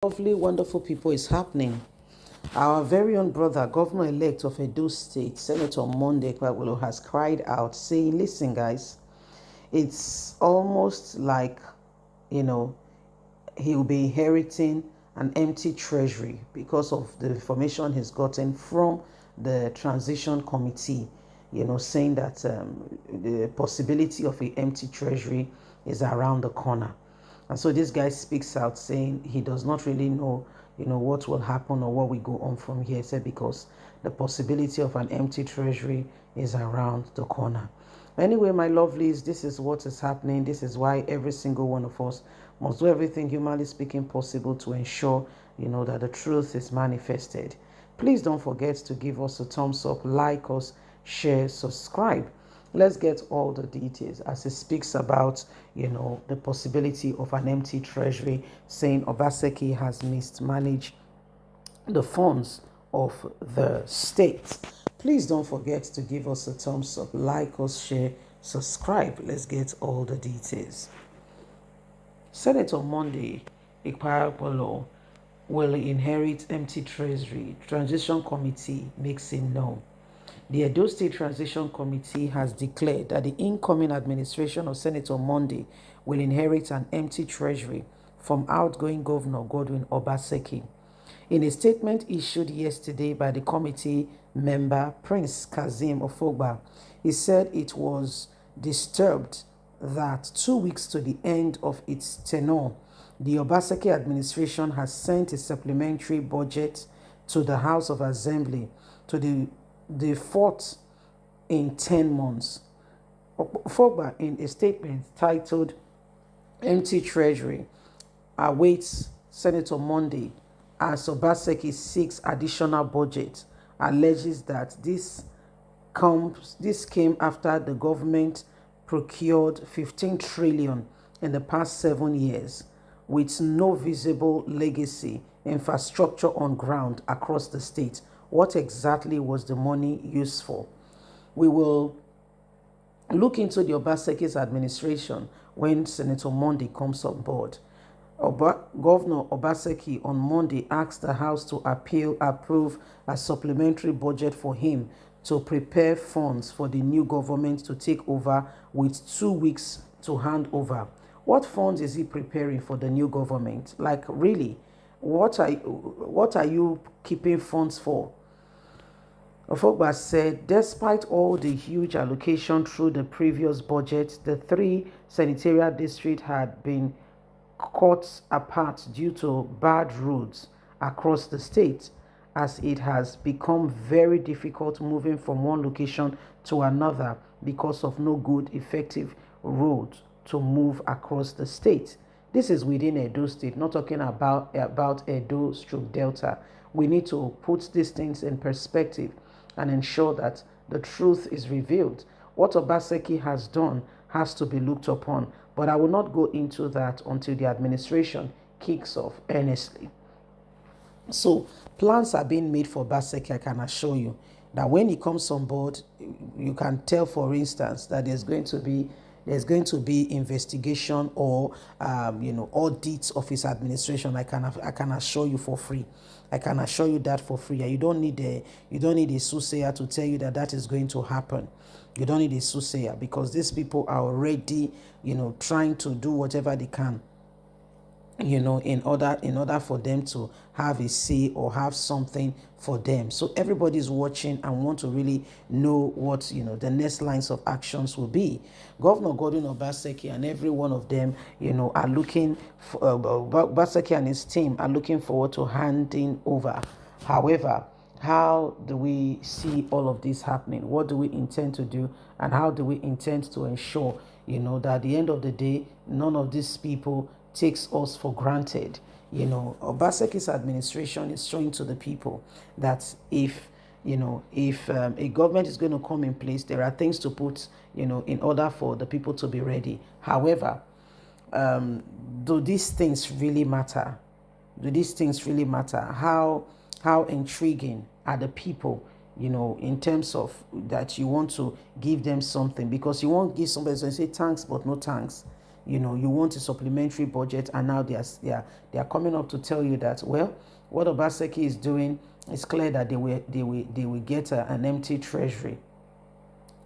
Lovely, wonderful people is happening. Our very own brother, Governor-elect of Edo State, Senator Monday Kwagwelo, has cried out, saying, listen, guys, it's almost like, you know, he'll be inheriting an empty treasury because of the information he's gotten from the transition committee, saying that the possibility of an empty treasury is around the corner. And so this guy speaks out saying he does not really know, what will happen or what will go on from here. He said because the possibility of an empty treasury is around the corner. Anyway, my lovelies, this is what is happening. This is why every single one of us must do everything humanly speaking possible to ensure, that the truth is manifested. Please don't forget to give us a thumbs up, like us, share, subscribe. Let's get all the details as he speaks about, the possibility of an empty treasury, saying Obaseki has mismanaged the funds of the state. Please don't forget to give us a thumbs up, like us, share, subscribe. Let's get all the details. Senator Monday Ikpayapolo will inherit empty treasury. Transition committee makes it known. The Edo State Transition Committee has declared that the incoming administration of Senator Monday will inherit an empty treasury from outgoing Governor Godwin Obaseki. In a statement issued yesterday by the committee member Prince Kazeem Ofogba, he said it was disturbed that 2 weeks to the end of its tenure, the Obaseki administration has sent a supplementary budget to the House of Assembly to the fourth in 10 months. Fogba, in a statement titled Empty Treasury, awaits Senator Monday as Obaseki seeks additional budget, alleges that this came after the government procured 15 trillion in the past 7 years with no visible legacy infrastructure on ground across the state. What exactly was the money used for? We will look into the Obaseki's administration when Senator Monday comes on board. Governor Obaseki on Monday asked the House to approve a supplementary budget for him to prepare funds for the new government to take over with 2 weeks to hand over. What funds is he preparing for the new government? Like, really, what are you keeping funds for? Ofogba said, despite all the huge allocation through the previous budget, the 3 senatorial districts had been cut apart due to bad roads across the state, as it has become very difficult moving from one location to another because of no good, effective roads to move across the state. This is within Edo State, not talking about Edo/Delta. We need to put these things in perspective and ensure that the truth is revealed. What Obaseki has done has to be looked upon, but I will not go into that until the administration kicks off earnestly. So plans are being made for Obaseki. I can assure you that when he comes on board, you can tell, for instance, that there's going to be investigation or audits of his administration. I can assure you for free. I can assure you that for free. You don't need a soothsayer to tell you that is going to happen. You don't need a soothsayer, because these people are already trying to do whatever they can, in order for them to have a say or have something for them. So everybody's watching and want to really know what the next lines of actions will be. Governor Godwin Obaseki and every one of them are looking for, Obaseki and his team are looking forward to handing over. However, how do we see all of this happening? What do we intend to do, and how do we intend to ensure that at the end of the day, none of these people takes us for granted? Obaseki's administration is showing to the people that if a government is going to come in place, there are things to put, in order for the people to be ready. However, do these things really matter? Do these things really matter? How intriguing are the people, in terms of that you want to give them something, because you won't give somebody and say thanks but no thanks. you want a supplementary budget, and now they are coming up to tell you that, well, what Obaseki is doing, it's clear that they will get an empty treasury.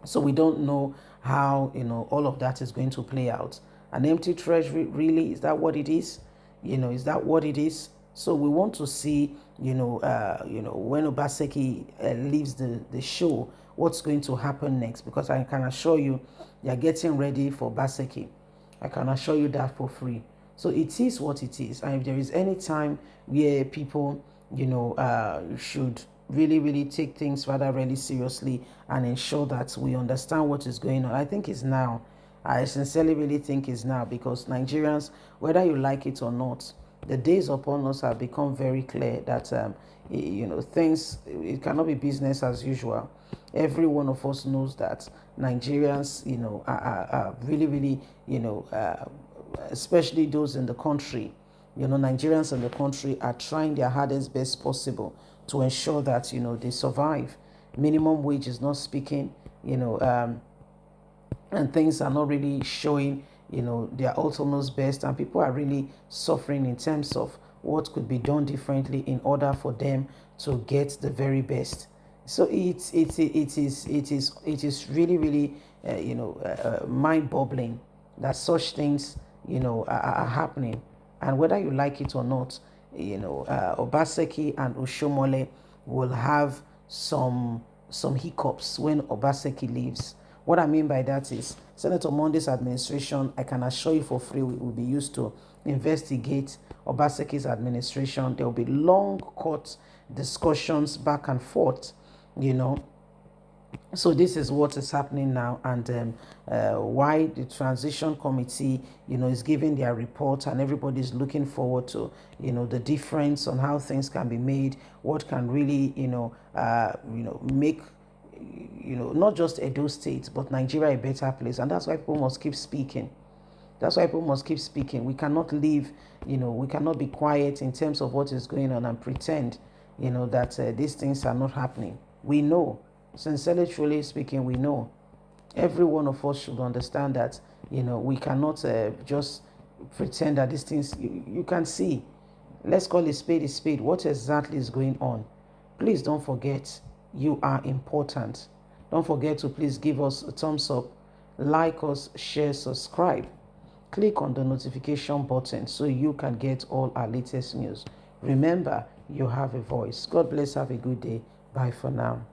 So we don't know how all of that is going to play out. An empty treasury, really, is that what it is? Is that what it is? So we want to see, when Obaseki leaves the show, what's going to happen next? Because I can assure you, they are getting ready for Obaseki. I can assure you that for free. So it is what it is. And if there is any time where people, should really, really take things rather really seriously and ensure that we understand what is going on, I think it's now. I sincerely really think it's now, because Nigerians, whether you like it or not, the days upon us have become very clear that things, it cannot be business as usual. Every one of us knows that Nigerians, are really, really, especially those in the country, Nigerians in the country are trying their hardest best possible to ensure that they survive. Minimum wage is not speaking, and things are not really showing their utmost best, and people are really suffering in terms of what could be done differently in order for them to get the very best. So it is really, really mind-boggling that such things are happening. And whether you like it or not, Obaseki and Oshomole will have some hiccups when Obaseki leaves. What I mean by that is, Senator Monday's administration, I can assure you for free, will be used to investigate Obaseki's administration. There will be long court discussions back and forth, So this is what is happening now, and why the transition committee, is giving their report, and everybody's looking forward to, the difference on how things can be made, what can really, make, not just Edo State, but Nigeria a better place. And that's why people must keep speaking. We cannot leave, we cannot be quiet in terms of what is going on and pretend, that these things are not happening. We know. Sincerely, truly speaking, we know. Every one of us should understand that, we cannot just pretend that these things, you can see. Let's call a spade. What exactly is going on? Please don't forget, you are important. Don't forget to please give us a thumbs up, like us, share, subscribe. Click on the notification button so you can get all our latest news. Remember, you have a voice. God bless. Have a good day. Bye for now.